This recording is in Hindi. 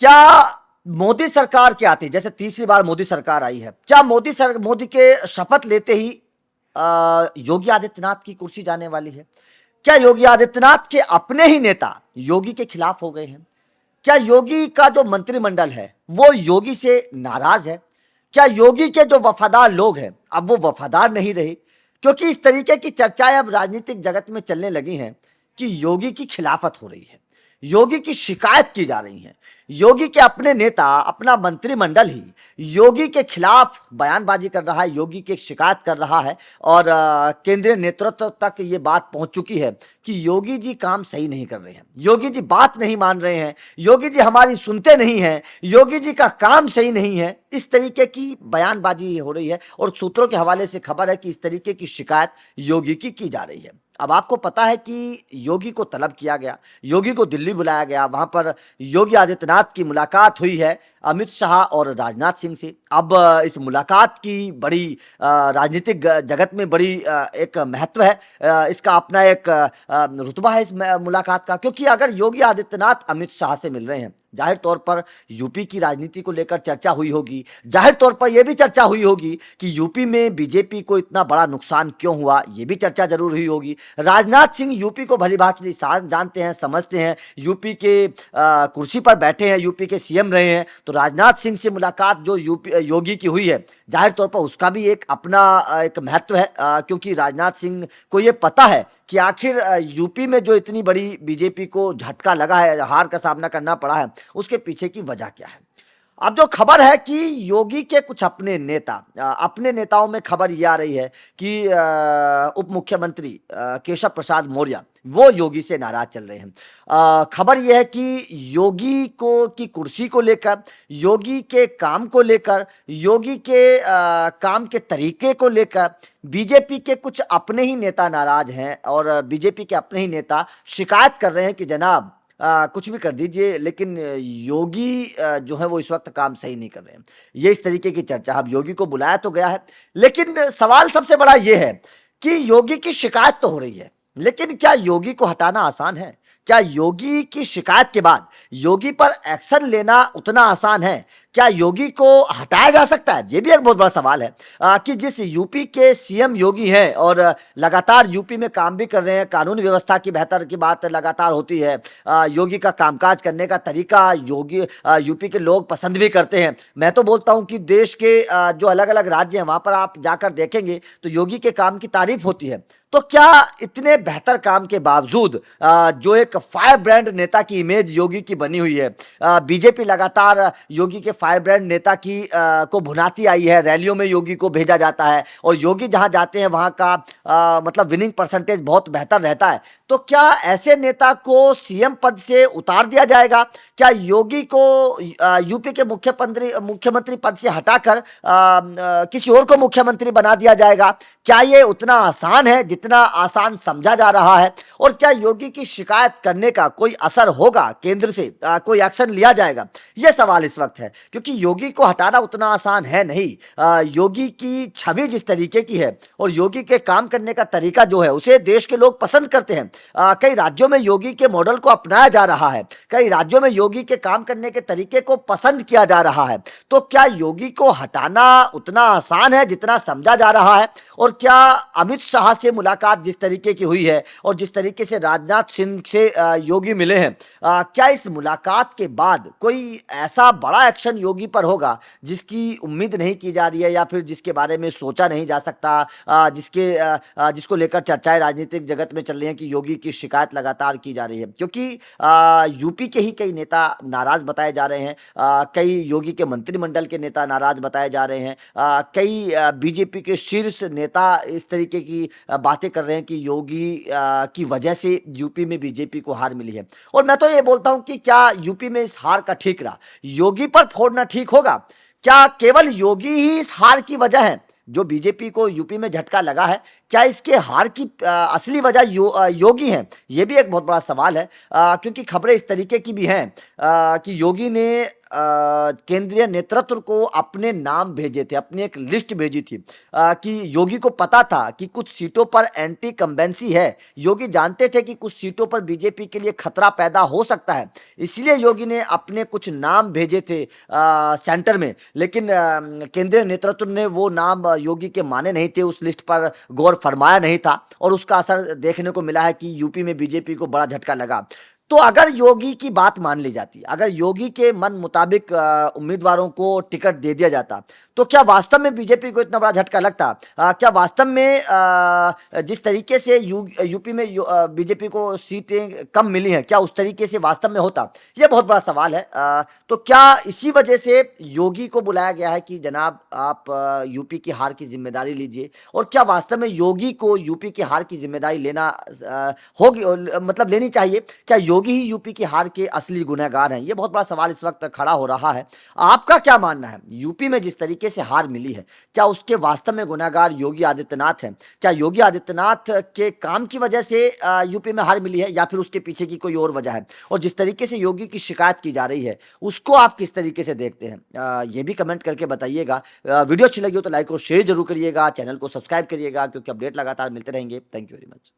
क्या मोदी सरकार के आते, जैसे तीसरी बार मोदी सरकार आई है, क्या मोदी के शपथ लेते ही योगी आदित्यनाथ की कुर्सी जाने वाली है? क्या योगी आदित्यनाथ के अपने ही नेता योगी के खिलाफ हो गए हैं? क्या योगी का जो मंत्रिमंडल है वो योगी से नाराज है? क्या योगी के जो वफादार लोग हैं अब वो वफादार नहीं रहे? क्योंकि इस तरीके की चर्चाएं अब राजनीतिक जगत में चलने लगी हैं कि योगी की खिलाफत हो रही है, योगी की शिकायत की जा रही है, योगी के अपने नेता, अपना मंत्रिमंडल ही योगी के खिलाफ बयानबाजी कर रहा है, योगी की शिकायत कर रहा है। और केंद्रीय नेतृत्व तक ये बात पहुंच चुकी है कि योगी जी काम सही नहीं कर रहे हैं, योगी जी बात नहीं मान रहे हैं, योगी जी हमारी सुनते नहीं हैं, योगी जी का काम सही नहीं है। इस तरीके की बयानबाजी हो रही है और सूत्रों के हवाले से खबर है कि इस तरीके की शिकायत योगी की जा रही है। अब आपको पता है कि योगी को तलब किया गया, योगी को दिल्ली बुलाया गया, वहां पर योगी आदित्यनाथ की मुलाकात हुई है अमित शाह और राजनाथ सिंह से। अब इस मुलाकात की बड़ी राजनीतिक जगत में बड़ी एक महत्व है, इसका अपना एक रुतबा है इस मुलाकात का, क्योंकि अगर योगी आदित्यनाथ अमित शाह से मिल रहे हैं, जाहिर तौर पर यूपी की राजनीति को लेकर चर्चा हुई होगी, जाहिर तौर पर यह भी चर्चा हुई होगी कि यूपी में बीजेपी को इतना बड़ा नुकसान क्यों हुआ, यह भी चर्चा जरूर हुई होगी। राजनाथ सिंह यूपी को भली भांति जानते हैं, समझते हैं, यूपी के कुर्सी पर बैठे हैं, यूपी के सीएम रहे हैं, तो राजनाथ सिंह से मुलाकात जो यूपी योगी की हुई है, जाहिर तौर पर उसका भी एक अपना एक महत्व है, क्योंकि राजनाथ सिंह को ये पता है कि आखिर यूपी में जो इतनी बड़ी बीजेपी को झटका लगा है, हार का सामना करना पड़ा है, उसके पीछे की वजह क्या है। अब जो खबर है कि योगी के कुछ अपने नेता, अपने नेताओं में खबर ये आ रही है कि उप मुख्यमंत्री केशव प्रसाद मौर्य वो योगी से नाराज चल रहे हैं। खबर यह है कि योगी को की कुर्सी को लेकर, योगी के काम को लेकर, योगी के काम के तरीके को लेकर बीजेपी के कुछ अपने ही नेता नाराज हैं और बीजेपी के अपने ही नेता शिकायत कर रहे हैं कि जनाब कुछ भी कर दीजिए, लेकिन योगी जो है वो इस वक्त काम सही नहीं कर रहे हैं। ये इस तरीके की चर्चा, अब योगी को बुलाया तो गया है, लेकिन सवाल सबसे बड़ा ये है कि योगी की शिकायत तो हो रही है, लेकिन क्या योगी को हटाना आसान है? क्या योगी की शिकायत के बाद योगी पर एक्शन लेना उतना आसान है? क्या योगी को हटाया जा सकता है? ये भी एक बहुत बड़ा सवाल है कि जिस यूपी के सीएम योगी हैं और लगातार यूपी में काम भी कर रहे हैं, कानून व्यवस्था की बेहतर की बात लगातार होती है, योगी का कामकाज करने का तरीका योगी यूपी के लोग पसंद भी करते हैं। मैं तो बोलता हूं कि देश के जो अलग अलग राज्य हैं वहां पर आप जाकर देखेंगे तो योगी के काम की तारीफ होती है। तो क्या इतने बेहतर काम के बावजूद जो एक फायर ब्रांड नेता की इमेज योगी की बनी हुई है, बीजेपी लगातार योगी के फायर ब्रांड नेता की को भुनाती आई है, रैलियों में योगी को भेजा जाता है और योगी जहां जाते हैं वहां का मतलब विनिंग परसेंटेज बहुत बेहतर रहता है, तो क्या ऐसे नेता को सीएम पद से उतार दिया जाएगा? क्या योगी को यूपी के मुख्यमंत्री पद से हटाकर किसी और को मुख्यमंत्री बना दिया जाएगा? क्या ये उतना आसान है जितना आसान समझा जा रहा है? और क्या योगी की शिकायत करने का कोई असर होगा? केंद्र से कोई एक्शन लिया जाएगा? यह सवाल इस वक्त है, क्योंकि योगी को हटाना उतना आसान है नहीं। योगी की छवि जिस तरीके की है और योगी के काम करने का तरीका जो है उसे देश के लोग पसंद करते हैं। कई राज्यों में योगी के मॉडल को अपनाया जा रहा है, कई राज्यों में योगी के काम करने के तरीके को पसंद किया जा रहा है। तो क्या योगी को हटाना उतना आसान है जितना समझा जा रहा है? और क्या अमित शाह से मुलाकात जिस तरीके की हुई है और जिस तरीके से राजनाथ सिंह से योगी मिले हैं, क्या इस मुलाकात के बाद कोई ऐसा बड़ा एक्शन योगी पर होगा जिसकी उम्मीद नहीं की जा रही है या फिर जिसके बारे में सोचा नहीं जा सकता, जिसको लेकर चर्चाएं राजनीतिक जगत में चल रही हैं कि योगी की शिकायत लगातार की जा रही है? क्योंकि यूपी के ही कई नेता नाराज बताए जा रहे हैं, कई योगी के मंत्रिमंडल के नेता नाराज बताए जा रहे हैं, कई बीजेपी के शीर्ष नेता इस तरीके की बातें कर रहे हैं कि योगी की वजह से यूपी में बीजेपी को हार मिली है। और मैं तो ये बोलता हूं कि क्या यूपी में इस हार का ठीकरा योगी पर फोड़ना ठीक होगा? क्या केवल योगी ही इस हार की वजह है? जो बीजेपी को यूपी में झटका लगा है, क्या इसके हार की असली वजह योगी हैं? ये भी एक बहुत बड़ा सवाल है, क्योंकि खबरें इस तरीके की भी हैं कि योगी ने केंद्रीय नेतृत्व को अपने नाम भेजे थे, अपनी एक लिस्ट भेजी थी कि योगी को पता था कि कुछ सीटों पर एंटी कंबेंसी है। योगी जानते थे कि कुछ सीटों पर बीजेपी के लिए खतरा पैदा हो सकता है, इसलिए योगी ने अपने कुछ नाम भेजे थे सेंटर में। लेकिन केंद्रीय नेतृत्व ने वो नाम योगी के माने नहीं थे, उस लिस्ट पर गौर फरमाया नहीं था, और उसका असर देखने को मिला है कि यूपी में बीजेपी को बड़ा झटका लगा। तो अगर योगी की बात मान ली जाती, अगर योगी के मन मुताबिक उम्मीदवारों को टिकट दे दिया जाता, तो क्या वास्तव में बीजेपी को इतना बड़ा झटका लगता? क्या वास्तव में जिस तरीके से यूपी में बीजेपी को सीटें कम मिली हैं, क्या उस तरीके से वास्तव में होता? यह बहुत बड़ा सवाल है। तो क्या इसी वजह से योगी को बुलाया गया है कि जनाब आप यूपी की हार की जिम्मेदारी लीजिए? और क्या वास्तव में योगी को यूपी की हार की जिम्मेदारी लेना होगी, मतलब लेनी चाहिए? क्या योगी ही यूपी की हार के असली गुनहगार हैं? ये बहुत बड़ा सवाल इस वक्त खड़ा हो रहा है। आपका क्या मानना है? यूपी में जिस तरीके से हार मिली है, क्या उसके वास्तव में गुनहगार योगी आदित्यनाथ हैं? क्या योगी आदित्यनाथ के काम की वजह से यूपी में हार मिली है, या फिर उसके पीछे की कोई और वजह है? और जिस तरीके से योगी की शिकायत की जा रही है, उसको आप किस तरीके से देखते हैं? ये भी कमेंट करके बताइएगा। वीडियो अच्छी लगी हो तो लाइक और शेयर जरूर करिएगा, चैनल को सब्सक्राइब करिएगा, क्योंकि अपडेट लगातार मिलते रहेंगे। Thank you very much.